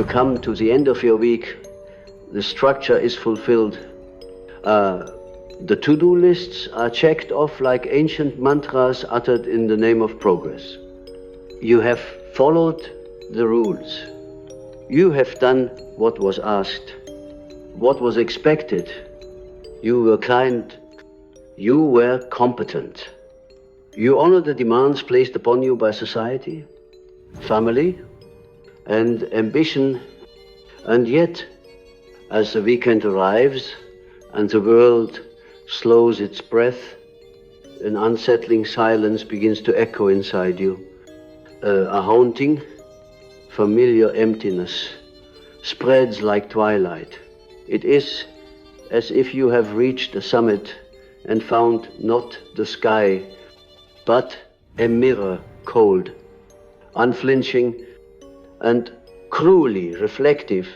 You come to the end of your week, the structure is fulfilled. The to-do lists are checked off like ancient mantras uttered in the name of progress. You have followed the rules. You have done what was asked, what was expected. You were kind. You were competent. You honor the demands placed upon you by society, family, and ambition. And yet, as the weekend arrives and the world slows its breath, an unsettling silence begins to echo inside you. A haunting, familiar emptiness spreads like twilight. It is as if you have reached the summit and found not the sky, but a mirror, cold, unflinching, and cruelly reflective.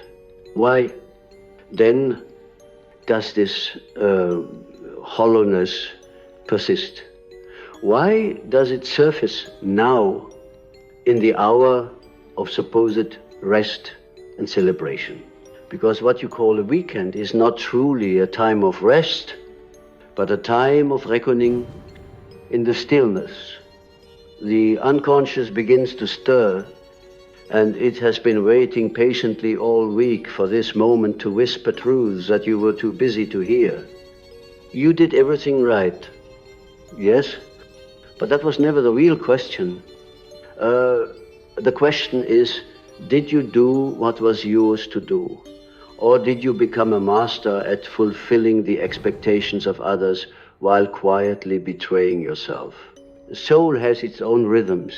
Why then does this hollowness persist? Why does it surface now in the hour of supposed rest and celebration? Because what you call a weekend is not truly a time of rest, but a time of reckoning in the stillness. The unconscious begins to stir, and it has been waiting patiently all week for this moment to whisper truths that you were too busy to hear. You did everything right, yes, but that was never the real question. The question is, did you do what was yours to do? Or did you become a master at fulfilling the expectations of others while quietly betraying yourself? The soul has its own rhythms.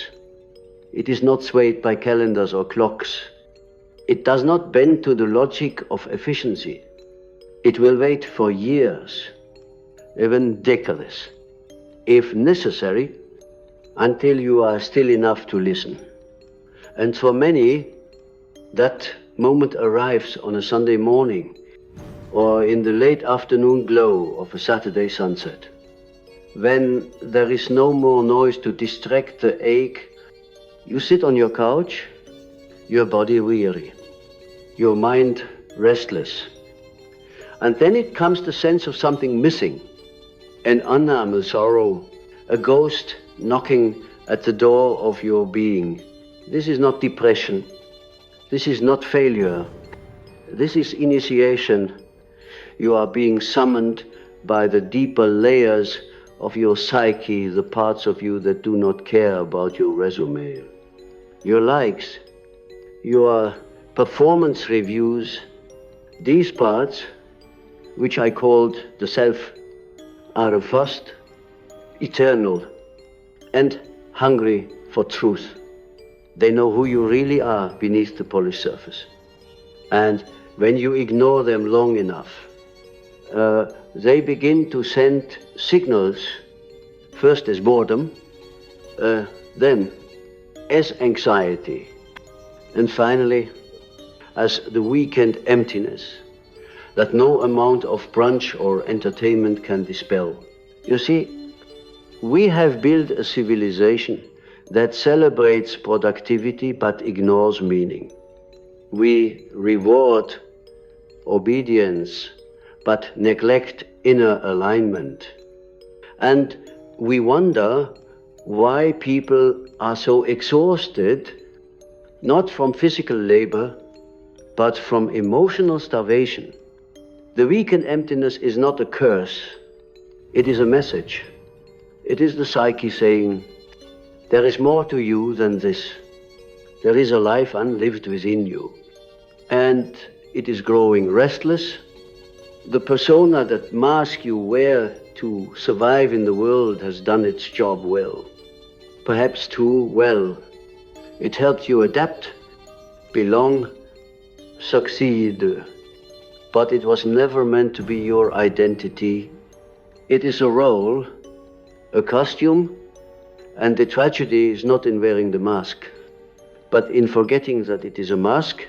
It is not swayed by calendars or clocks. It does not bend to the logic of efficiency. It will wait for years, even decades, if necessary, until you are still enough to listen. And for many, that moment arrives on a Sunday morning or in the late afternoon glow of a Saturday sunset, when there is no more noise to distract the ache. You sit on your couch, your body weary, your mind restless. And then it comes the sense of something missing, an unnamed sorrow, a ghost knocking at the door of your being. This is not depression. This is not failure. This is initiation. You are being summoned by the deeper layers of your psyche, the parts of you that do not care about your resume, your likes, your performance reviews. These parts, which I called the self, are vast, eternal, and hungry for truth. They know who you really are beneath the polished surface. And when you ignore them long enough, they begin to send signals, first as boredom, then as anxiety, and finally as the weekend emptiness that no amount of brunch or entertainment can dispel. You see, we have built a civilization that celebrates productivity but ignores meaning. We reward obedience but neglect inner alignment. And we wonder why people are so exhausted, not from physical labor, but from emotional starvation. The weekend emptiness is not a curse, it is a message. It is the psyche saying, there is more to you than this. There is a life unlived within you. And it is growing restless. The persona that mask you wear to survive in the world has done its job well. Perhaps too well. It helped you adapt, belong, succeed. But it was never meant to be your identity. It is a role, a costume, and the tragedy is not in wearing the mask, but in forgetting that it is a mask.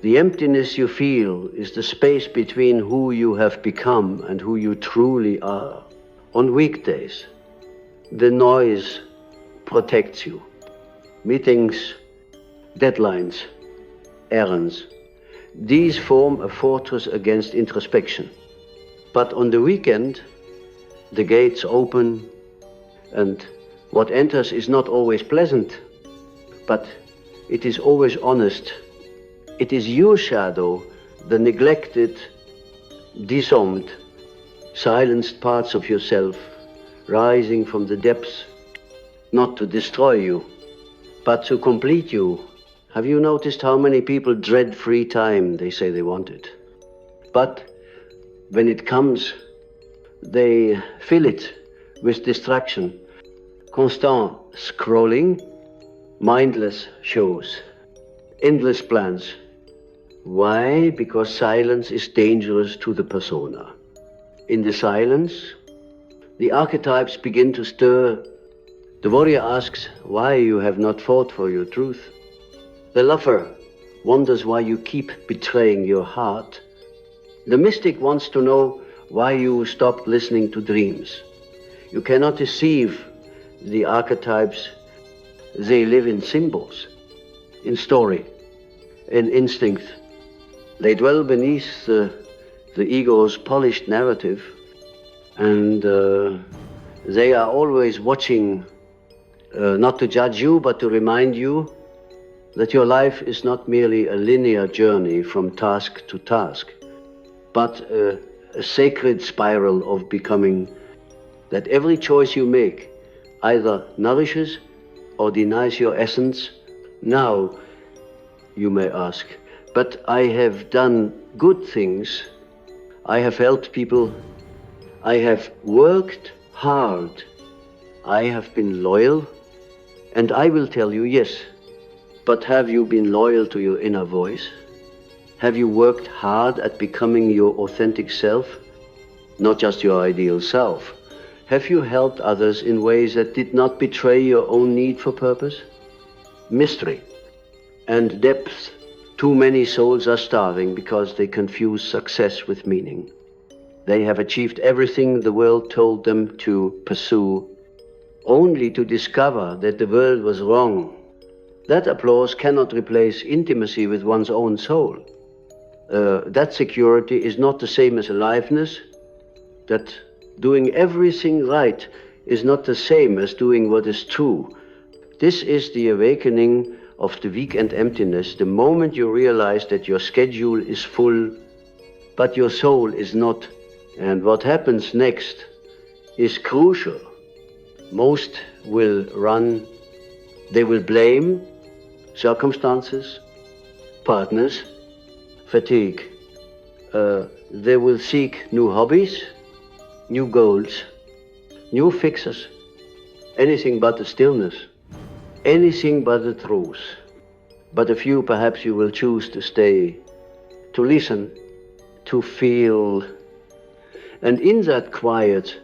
The emptiness you feel is the space between who you have become and who you truly are. On weekdays, the noise protects you. Meetings, deadlines, errands. These form a fortress against introspection. But on the weekend, the gates open, and what enters is not always pleasant, but it is always honest. It is your shadow, the neglected, disarmed, silenced parts of yourself, rising from the depths, not to destroy you, but to complete you. Have you noticed how many people dread free time? They say they want it. But when it comes, they fill it with distraction, constant scrolling, mindless shows, endless plans. Why? Because silence is dangerous to the persona. In the silence, the archetypes begin to stir. The warrior asks why you have not fought for your truth. The lover wonders why you keep betraying your heart. The mystic wants to know why you stopped listening to dreams. You cannot deceive the archetypes. They live in symbols, in story, in instinct. They dwell beneath the ego's polished narrative, and they are always watching, not to judge you, but to remind you that your life is not merely a linear journey from task to task, but a sacred spiral of becoming, that every choice you make either nourishes or denies your essence. Now, you may ask, but I have done good things. I have helped people. I have worked hard. I have been loyal. And I will tell you, yes, but have you been loyal to your inner voice? Have you worked hard at becoming your authentic self, not just your ideal self? Have you helped others in ways that did not betray your own need for purpose? Mystery and depth. Too many souls are starving because they confuse success with meaning. They have achieved everything the world told them to pursue, only to discover that the world was wrong. That applause cannot replace intimacy with one's own soul. That security is not the same as aliveness. That doing everything right is not the same as doing what is true. This is the awakening of the weekend emptiness, the moment you realize that your schedule is full, but your soul is not. And what happens next is crucial. Most will run, they will blame circumstances, partners, fatigue. They will seek new hobbies, new goals, new fixes, anything but the stillness, anything but the truth. But a few perhaps you will choose to stay, to listen, to feel. And in that quiet,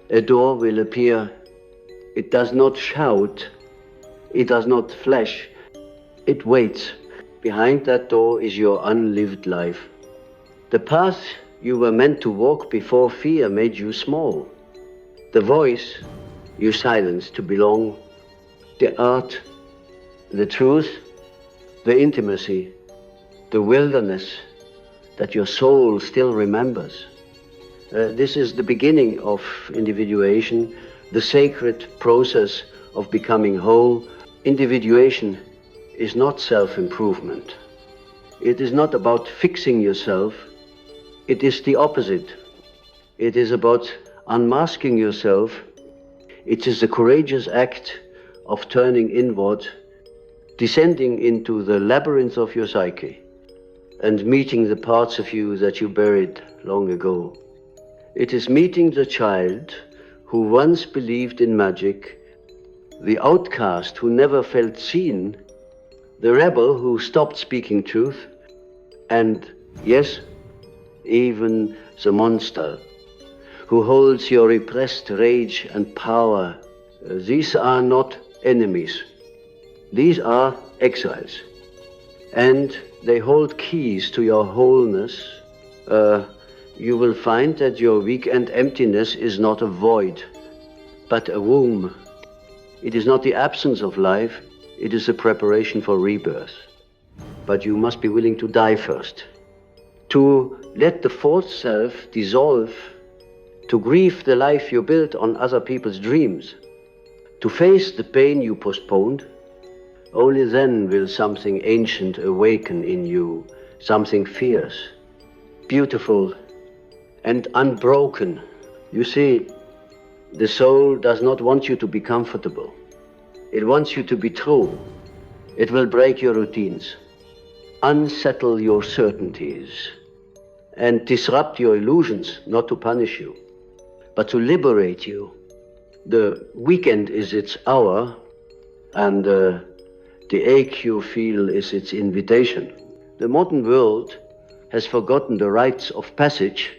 a door will appear. It does not shout, it does not flash, it waits. Behind that door is your unlived life. The path you were meant to walk before fear made you small. The voice you silenced to belong. The art, the truth, the intimacy, the wilderness that your soul still remembers. This is the beginning of individuation, the sacred process of becoming whole. Individuation is not self-improvement. It is not about fixing yourself. It is the opposite. It is about unmasking yourself. It is a courageous act of turning inward, descending into the labyrinth of your psyche, and meeting the parts of you that you buried long ago. It is meeting the child who once believed in magic, the outcast who never felt seen, the rebel who stopped speaking truth, and, yes, even the monster who holds your repressed rage and power. These are not enemies. These are exiles. And they hold keys to your wholeness. You will find that your weekend emptiness is not a void, but a womb. It is not the absence of life, it is a preparation for rebirth. but you must be willing to die first. To let the false self dissolve, to grieve the life you built on other people's dreams, to face the pain you postponed. Only then will something ancient awaken in you, something fierce, beautiful, and unbroken. You see, the soul does not want you to be comfortable. It wants you to be true. It will break your routines, unsettle your certainties, and disrupt your illusions, not to punish you, but to liberate you. The weekend is its hour, and the ache you feel is its invitation. The modern world has forgotten the rites of passage.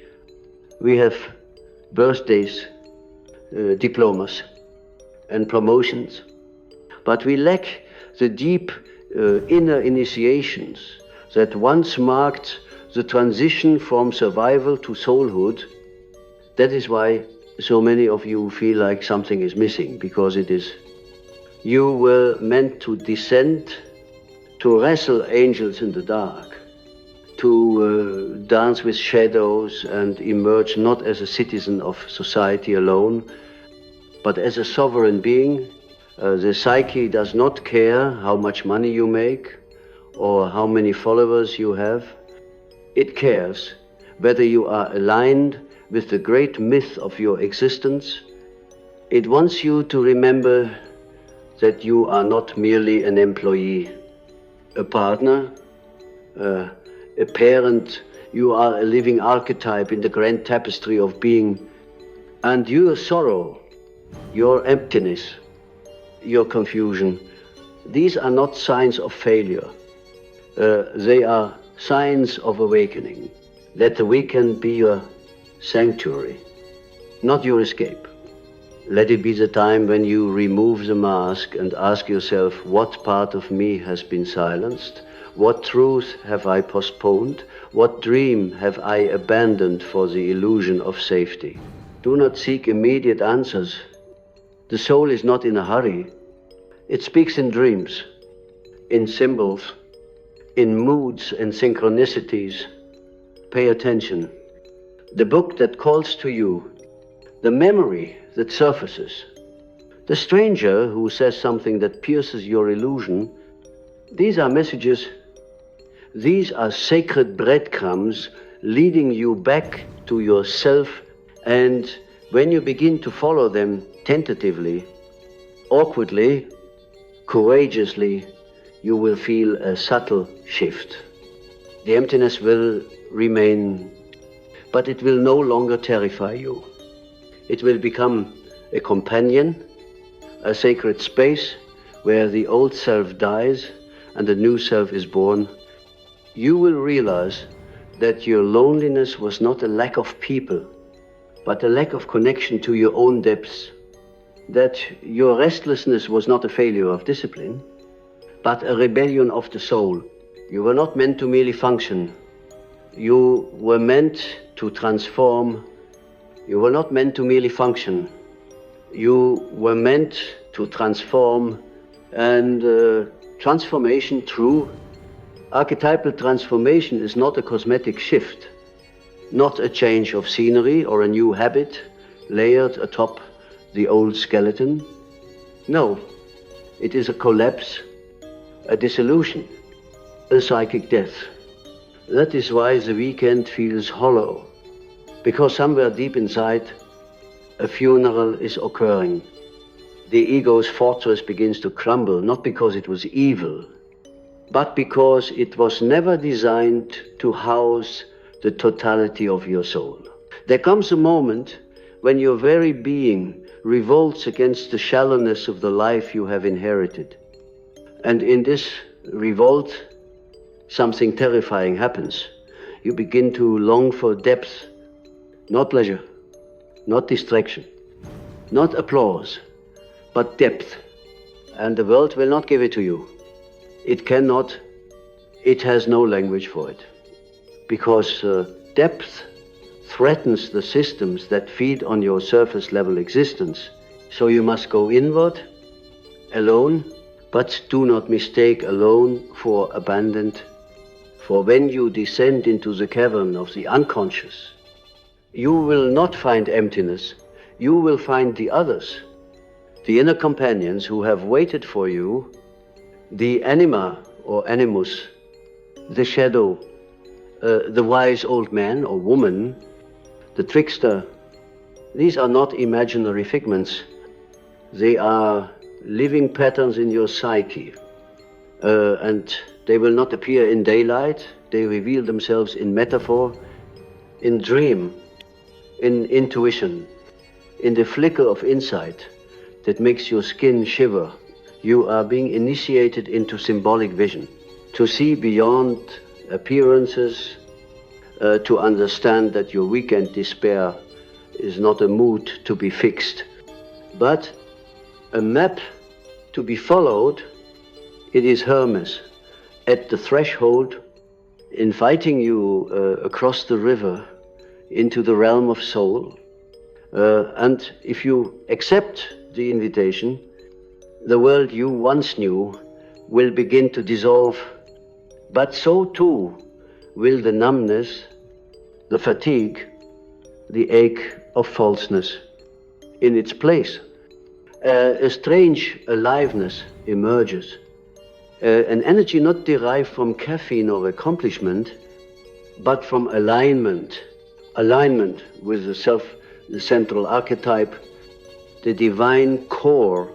We have birthdays, diplomas, and promotions, but we lack the deep inner initiations that once marked the transition from survival to soulhood. That is why so many of you feel like something is missing, because it is. You were meant to descend, to wrestle angels in the dark, to dance with shadows and emerge not as a citizen of society alone, but as a sovereign being. The psyche does not care how much money you make or how many followers you have. It cares whether you are aligned with the great myth of your existence. It wants you to remember that you are not merely an employee, a partner, a parent. You are a living archetype in the grand tapestry of being. And your sorrow, your emptiness, your confusion, these are not signs of failure. They are signs of awakening. Let the weekend be your sanctuary, not your escape. Let it be the time when you remove the mask and ask yourself, what part of me has been silenced? What truth have I postponed? What dream have I abandoned for the illusion of safety? Do not seek immediate answers. The soul is not in a hurry. It speaks in dreams, in symbols, in moods and synchronicities. Pay attention. The book that calls to you, the memory that surfaces, the stranger who says something that pierces your illusion, these are messages, these are sacred breadcrumbs leading you back to yourself. And when you begin to follow them tentatively, awkwardly, courageously, you will feel a subtle shift. The emptiness will remain, but it will no longer terrify you. It will become a companion, a sacred space where the old self dies and the new self is born. You will realize that your loneliness was not a lack of people, but a lack of connection to your own depths. That your restlessness was not a failure of discipline, but a rebellion of the soul. You were not meant to merely function. You were meant to transform. You were not meant to merely function. You were meant to transform, and transformation, true. Archetypal transformation is not a cosmetic shift, not a change of scenery or a new habit layered atop the old skeleton. No, it is a collapse, a dissolution, a psychic death. That is why the weekend feels hollow, because somewhere deep inside, a funeral is occurring. The ego's fortress begins to crumble, not because it was evil, but because it was never designed to house the totality of your soul. There comes a moment when your very being revolts against the shallowness of the life you have inherited. And in this revolt, something terrifying happens. You begin to long for depth, not pleasure, not distraction, not applause, but depth. And the world will not give it to you. It cannot, it has no language for it. Because depth threatens the systems that feed on your surface level existence. So you must go inward, alone, but do not mistake alone for abandoned For when you descend into the cavern of the unconscious, you will not find emptiness, you will find the others, the inner companions who have waited for you, the anima or animus, the shadow, the wise old man or woman, the trickster. These are not imaginary figments. They are living patterns in your psyche. And they will not appear in daylight. They reveal themselves in metaphor, in dream, in intuition, in the flicker of insight that makes your skin shiver. You are being initiated into symbolic vision, to see beyond appearances, to understand that your weekend despair is not a mood to be fixed, but a map to be followed. It is Hermes at the threshold, inviting you across the river into the realm of soul. And if you accept the invitation, the world you once knew will begin to dissolve, but so too will the numbness, the fatigue, the ache of falseness. In its place, a strange aliveness emerges, an energy not derived from caffeine or accomplishment, but from alignment with the self, the central archetype, the divine core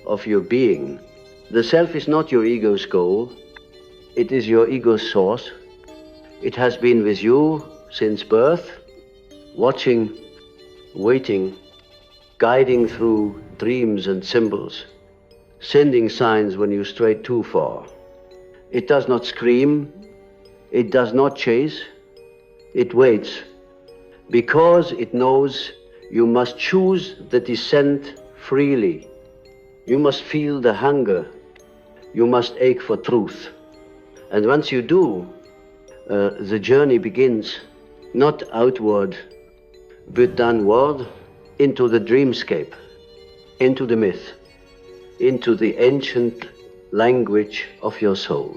of your being. The self is not your ego's goal, it is your ego's source. It has been with you since birth, watching, waiting, guiding through dreams and symbols, sending signs when you stray too far. It does not scream, it does not chase, it waits, because it knows you must choose the descent freely. You must feel the hunger, you must ache for truth. And once you do, the journey begins, not outward, but downward, into the dreamscape, into the myth, into the ancient language of your soul.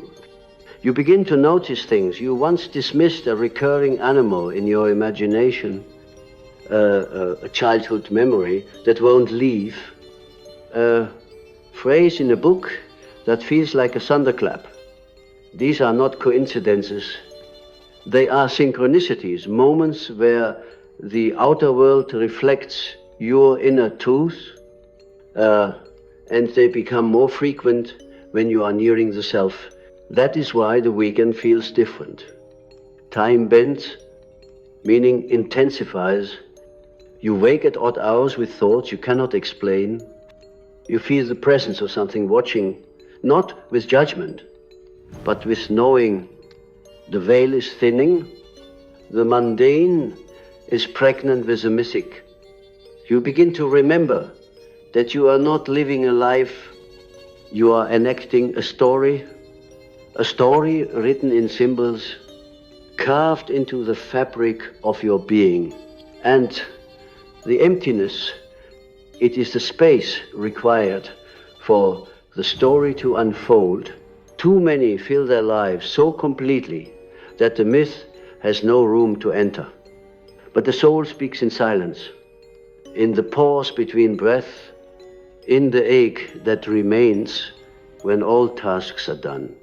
You begin to notice things. You once dismissed a recurring animal in your imagination, a childhood memory that won't leave, a phrase in a book that feels like a thunderclap. These are not coincidences. They are synchronicities, moments where the outer world reflects your inner truth, and they become more frequent when you are nearing the self. That is why the weekend feels different. Time bends, meaning intensifies. You wake at odd hours with thoughts you cannot explain. You feel the presence of something watching, not with judgment, but with knowing. The veil is thinning, the mundane is pregnant with the mythic. You begin to remember that you are not living a life, you are enacting a story written in symbols, carved into the fabric of your being. And the emptiness, it is the space required for the story to unfold. Too many fill their lives so completely that the myth has no room to enter. But the soul speaks in silence, in the pause between breath, in the ache that remains when all tasks are done.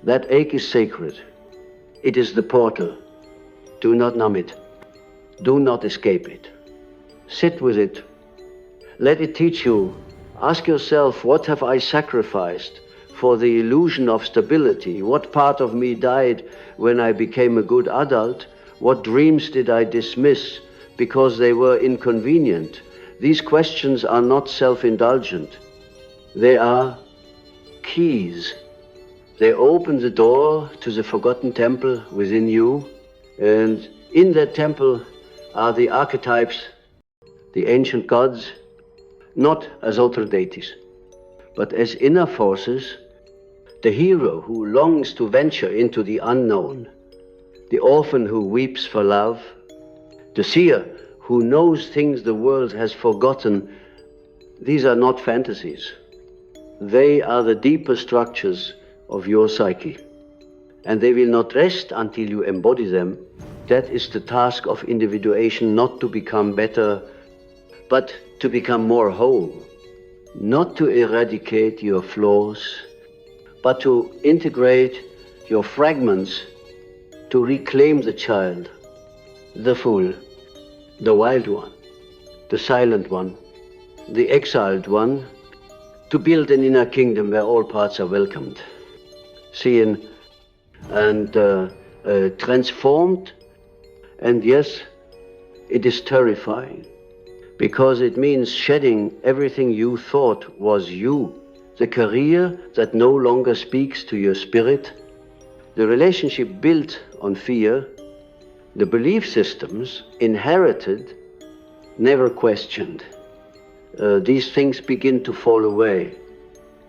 That ache is sacred. It is the portal. Do not numb it. Do not escape it. Sit with it. Let it teach you. Ask yourself, what have I sacrificed for the illusion of stability? What part of me died when I became a good adult? What dreams did I dismiss because they were inconvenient? These questions are not self-indulgent. They are keys. They open the door to the forgotten temple within you, and in that temple are the archetypes, the ancient gods, not as outer deities, but as inner forces, the hero who longs to venture into the unknown, the orphan who weeps for love, the seer who knows things the world has forgotten. These are not fantasies. They are the deeper structures of your psyche. and they will not rest until you embody them. That is the task of individuation, not to become better, but to become more whole. Not to eradicate your flaws, but to integrate your fragments, to reclaim the child, the fool, the wild one, the silent one, the exiled one, to build an inner kingdom where all parts are welcomed, seen and transformed. And yes, it is terrifying, because it means shedding everything you thought was you, the career that no longer speaks to your spirit, the relationship built on fear, the belief systems inherited, never questioned. These things begin to fall away,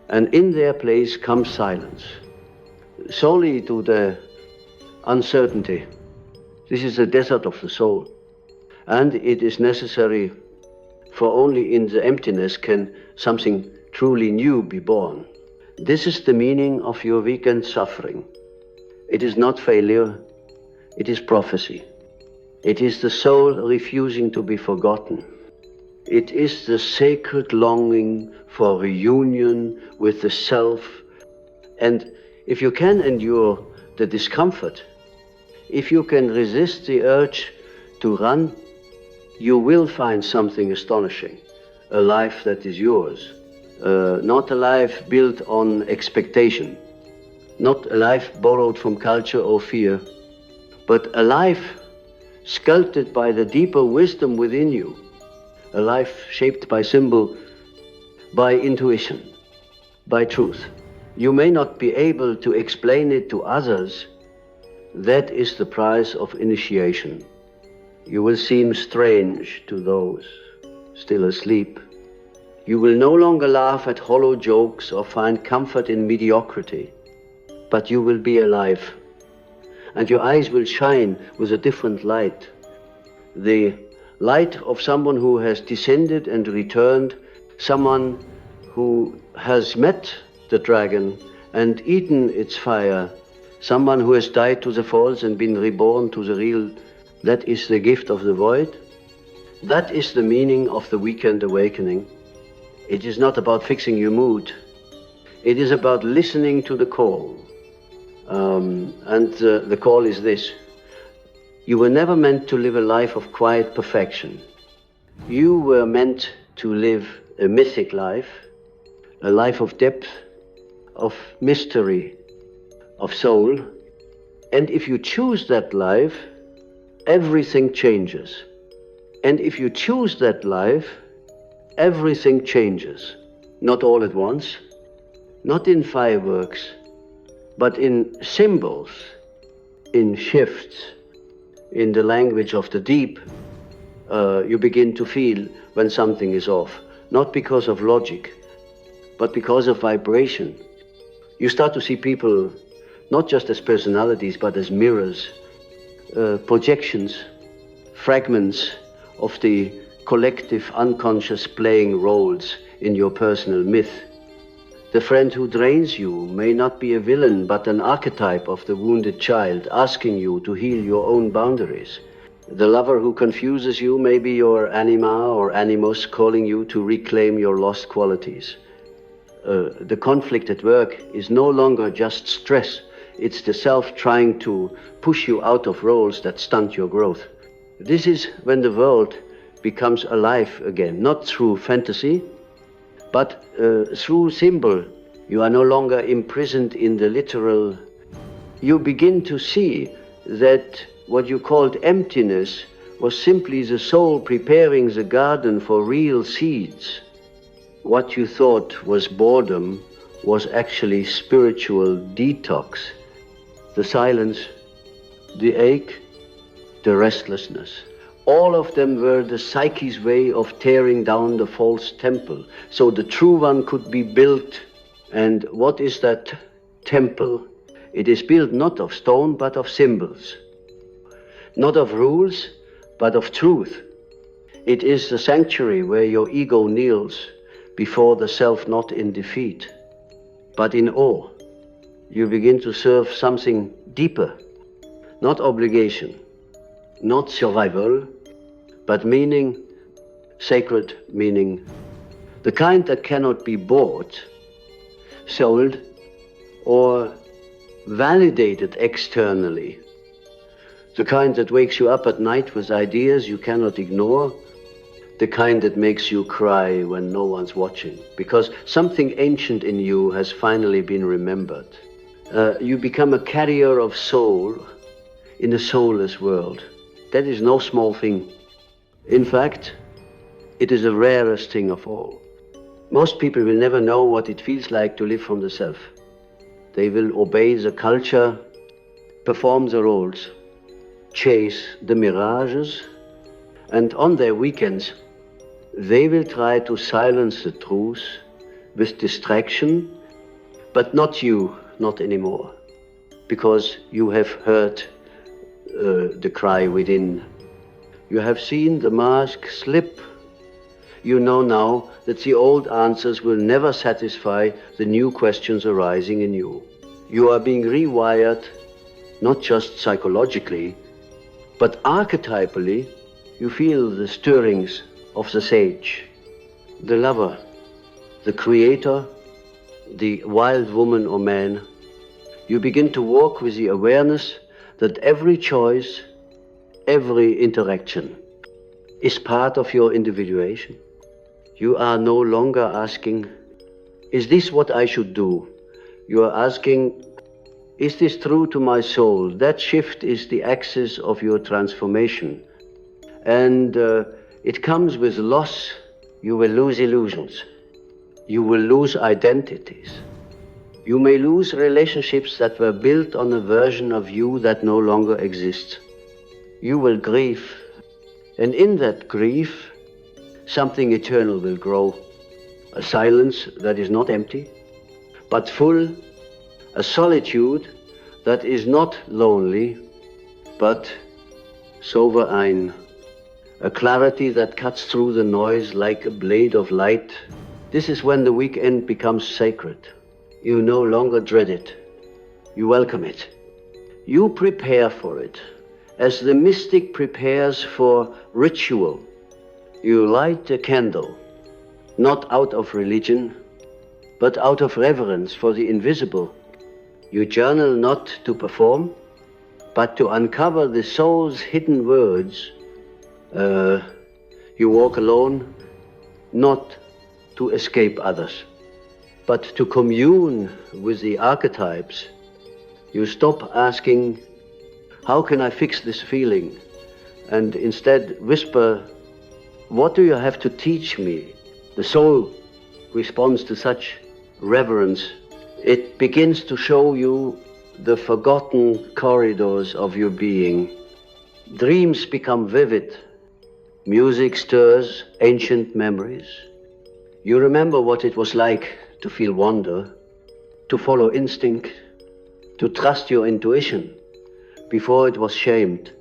and in their place comes silence, solely to the uncertainty. This is the desert of the soul, and it is necessary, for only in the emptiness can something truly new be born. This is the meaning of your weekend suffering. It is not failure, it is prophecy. It is the soul refusing to be forgotten. It is the sacred longing for reunion with the self. And if you can endure the discomfort, if you can resist the urge to run, you will find something astonishing, a life that is yours, not a life built on expectation, not a life borrowed from culture or fear, but a life sculpted by the deeper wisdom within you, a life shaped by symbol, by intuition, by truth. You may not be able to explain it to others. That is the price of initiation. You will seem strange to those still asleep. You will no longer laugh at hollow jokes or find comfort in mediocrity, but you will be alive, and your eyes will shine with a different light, the light of someone who has descended and returned, someone who has met the dragon and eaten its fire, someone who has died to the false and been reborn to the real. That is the gift of the void. That is the meaning of the weekend awakening. It is not about fixing your mood. It is about listening to the call. The call is this: you were never meant to live a life of quiet perfection. You were meant to live a mythic life, a life of depth, of mystery, of soul. And if you choose that life, everything changes. And if you choose that life, everything changes. Not all at once, not in fireworks, but in symbols, in shifts, in the language of the deep. You begin to feel when something is off, not because of logic, but because of vibration. You start to see people not just as personalities, but as mirrors, projections, fragments of the collective unconscious playing roles in your personal myth. The friend who drains you may not be a villain, but an archetype of the wounded child, asking you to heal your own boundaries. The lover who confuses you may be your anima or animus, calling you to reclaim your lost qualities. The conflict at work is no longer just stress. It's the self trying to push you out of roles that stunt your growth. This is when the world becomes alive again, not through fantasy, but through symbol. You are no longer imprisoned in the literal. You begin to see that what you called emptiness was simply the soul preparing the garden for real seeds. What you thought was boredom was actually spiritual detox. The silence, the ache, the restlessness. All of them were the Psyche's way of tearing down the false temple, so the true one could be built. And what is that temple? It is built not of stone, but of symbols. Not of rules, but of truth. It is the sanctuary where your ego kneels before the self, not in defeat, but in awe. you begin to serve something deeper, not obligation, not survival, but meaning, sacred meaning, the kind that cannot be bought, sold, or validated externally, the kind that wakes you up at night with ideas you cannot ignore, the kind that makes you cry when no one's watching, because something ancient in you has finally been remembered. You become a carrier of soul in a soulless world. That is no small thing. In fact, it is the rarest thing of all. Most people will never know what it feels like to live from the self. They will obey the culture, perform the roles, chase the mirages, and on their weekends, they will try to silence the truth with distraction, but not you, not anymore, because you have heard the cry within. You have seen the mask slip. You know now that the old answers will never satisfy the new questions arising in you. You are being rewired, not just psychologically, but archetypally. You feel the stirrings of the sage, the lover, the creator, the wild woman or man. You begin to walk with the awareness that every choice, every interaction is part of your individuation. You are no longer asking, is this what I should do? You are asking, is this true to my soul? That shift is the axis of your transformation. And it comes with loss. You will lose illusions. You will lose identities. You may lose relationships that were built on a version of you that no longer exists. You will grieve. And in that grief, something eternal will grow. A silence that is not empty, but full. A solitude that is not lonely, but sovereign. A clarity that cuts through the noise like a blade of light. This is when the weekend becomes sacred. You no longer dread it. You welcome it. You prepare for it, as the mystic prepares for ritual. You light a candle, not out of religion, but out of reverence for the invisible. You journal not to perform, but to uncover the soul's hidden words. You walk alone, not to escape others, but to commune with the archetypes. You stop asking, how can I fix this feeling? And instead whisper, what do you have to teach me? The soul responds to such reverence. It begins to show you the forgotten corridors of your being. Dreams become vivid. Music stirs ancient memories. You remember what it was like to feel wonder, to follow instinct, to trust your intuition before it was shamed.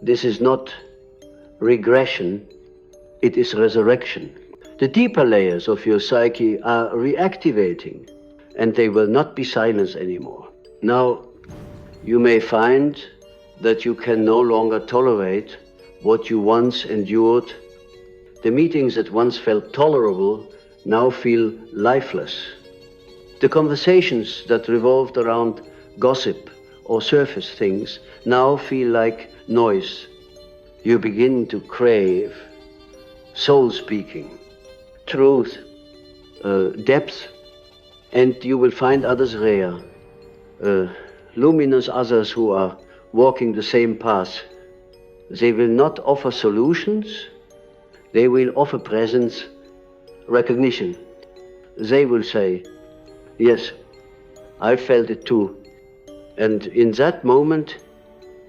This is not regression, it is resurrection. The deeper layers of your psyche are reactivating, and they will not be silenced anymore. Now, you may find that you can no longer tolerate what you once endured. The meetings that once felt tolerable now feel lifeless. The conversations that revolved around gossip or surface things now feel like noise. You begin to crave soul speaking, truth, depth, and you will find others rare, luminous others who are walking the same path. They will not offer solutions, they will offer presence, recognition. They will say, yes, I felt it too. And in that moment,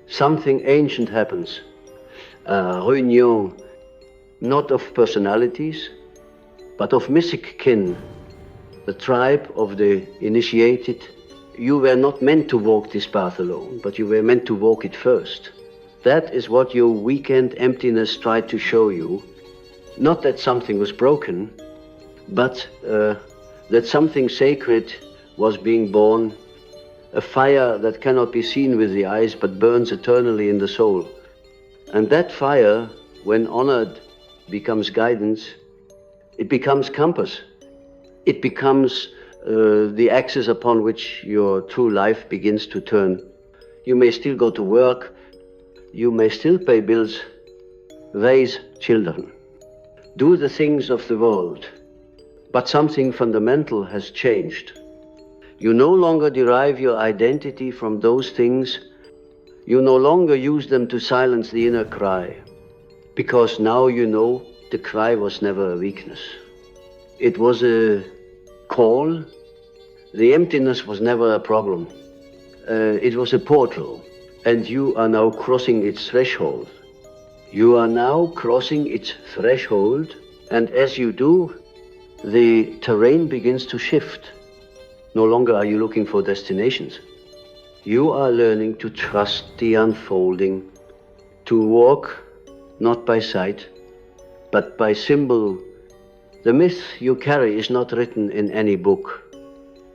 something ancient happens. A reunion, not of personalities, but of mythic kin, the tribe of the initiated. You were not meant to walk this path alone, but you were meant to walk it first. That is what your weekend emptiness tried to show you. Not that something was broken, but that something sacred was being born a fire that cannot be seen with the eyes but burns eternally in the soul. And that fire, when honored, becomes guidance, it becomes compass. It becomes the axis upon which your true life begins to turn. You may still go to work, you may still pay bills, raise children, do the things of the world, but something fundamental has changed. You no longer derive your identity from those things. You no longer use them to silence the inner cry, because now you know the cry was never a weakness. It was a call. The emptiness was never a problem. It was a portal, and you are now crossing its threshold. You are now crossing its threshold, and as you do, the terrain begins to shift. No longer are you looking for destinations. You are learning to trust the unfolding, to walk not by sight, but by symbol. The myth you carry is not written in any book.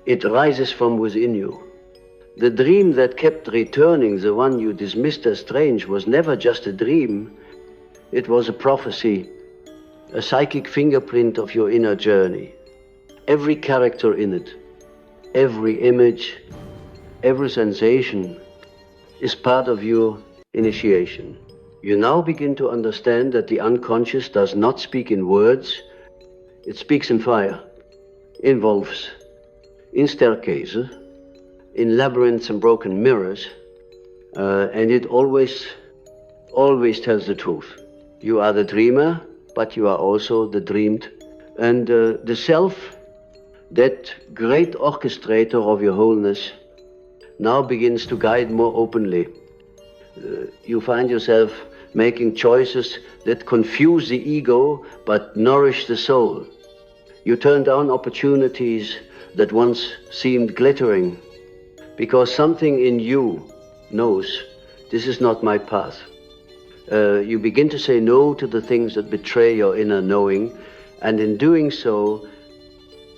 It rises from within you. The dream that kept returning, the one you dismissed as strange, was never just a dream. It was a prophecy, a psychic fingerprint of your inner journey. Every character in it, every image, every sensation is part of your initiation. You now begin to understand that the unconscious does not speak in words, it speaks in fire, in wolves, in staircases, in labyrinths and broken mirrors, and it always tells the truth. You are the dreamer, but you are also the dreamed. And the self, that great orchestrator of your wholeness, now begins to guide more openly. You find yourself making choices that confuse the ego but nourish the soul. You turn down opportunities that once seemed glittering because something in you knows this is not my path. You begin to say no to the things that betray your inner knowing, and in doing so,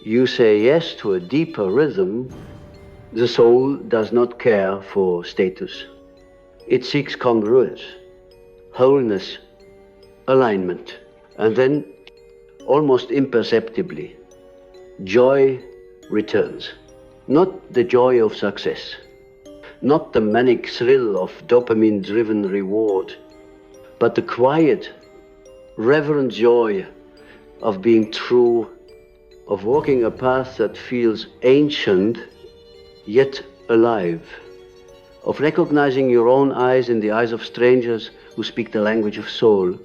you say yes to a deeper rhythm. The soul does not care for status. It seeks congruence, wholeness, alignment. And then, almost imperceptibly, joy returns. Not the joy of success, not the manic thrill of dopamine-driven reward, but the quiet, reverent joy of being true, of walking a path that feels ancient, yet alive, of recognizing your own eyes in the eyes of strangers who speak the language of soul.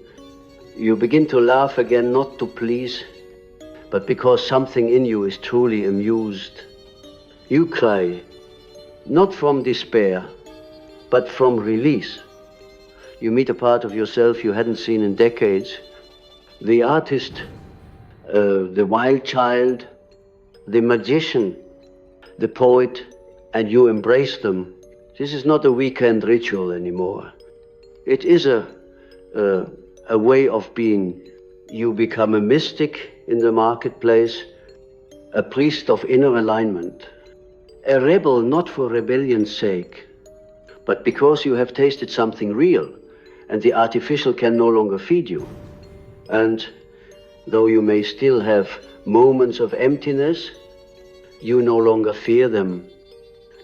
You begin to laugh again, not to please, but because something in you is truly amused. You cry, not from despair, but from release. You meet a part of yourself you hadn't seen in decades. The artist, the wild child, the magician, the poet, and you embrace them. This is not a weekend ritual anymore. It is a way of being. You become a mystic in the marketplace, a priest of inner alignment, a rebel not for rebellion's sake, but because you have tasted something real, and the artificial can no longer feed you. And though you may still have moments of emptiness, you no longer fear them.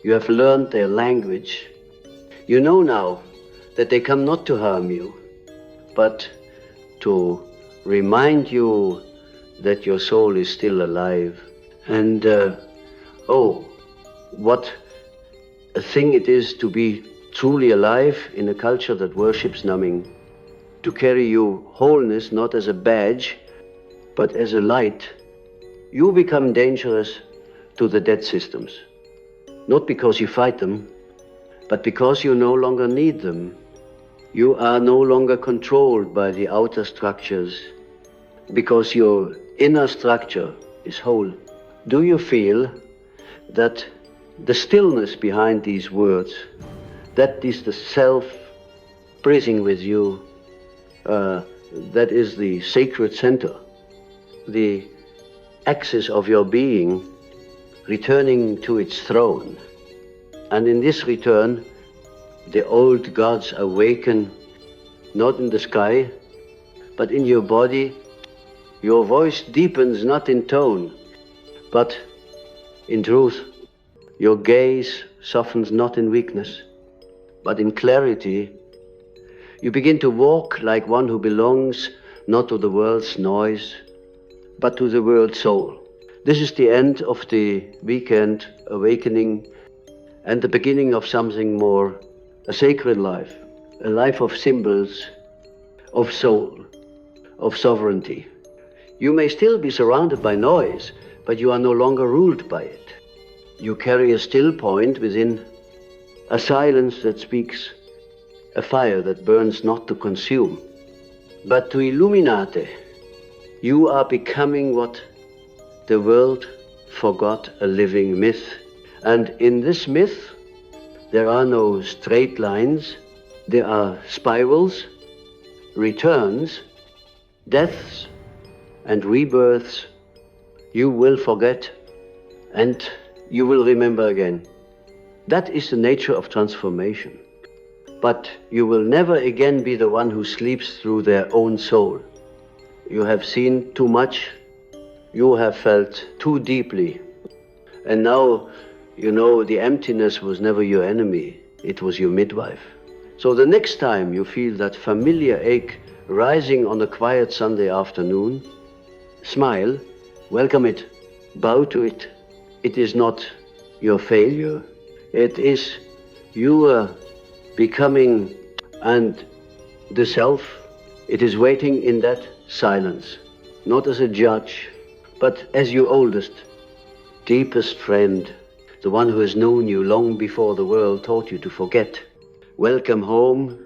You have learned their language. You know now that they come not to harm you, but to remind you that your soul is still alive. And oh, what a thing it is to be truly alive in a culture that worships numbing, to carry you wholeness not as a badge, but as a light. You become dangerous to the dead systems, not because you fight them, but because you no longer need them. You are no longer controlled by the outer structures, because your inner structure is whole. Do you feel that the stillness behind these words, that is the self breathing with you, that is the sacred center, the axis of your being returning to its throne? And in this return, the old gods awaken, not in the sky, but in your body. Your voice deepens not in tone, but in truth. Your gaze softens not in weakness, but in clarity. You begin to walk like one who belongs not to the world's noise, but to the world's soul. This is the end of the weekend awakening and the beginning of something more, a sacred life, a life of symbols, of soul, of sovereignty. You may still be surrounded by noise, but you are no longer ruled by it. You carry a still point within, a silence that speaks, a fire that burns not to consume, but to illuminate. You are becoming what the world forgot, a living myth. And in this myth, there are no straight lines, there are spirals, returns, deaths, and rebirths. You will forget, and you will remember again. That is the nature of transformation. But you will never again be the one who sleeps through their own soul. You have seen too much, you have felt too deeply, and now you know the emptiness was never your enemy, it was your midwife. So the next time you feel that familiar ache rising on a quiet Sunday afternoon, smile, welcome it, bow to it. It is not your failure, it is you becoming, and the self, it is waiting in that silence, not as a judge, but as your oldest, deepest friend, the one who has known you long before the world taught you to forget. Welcome home.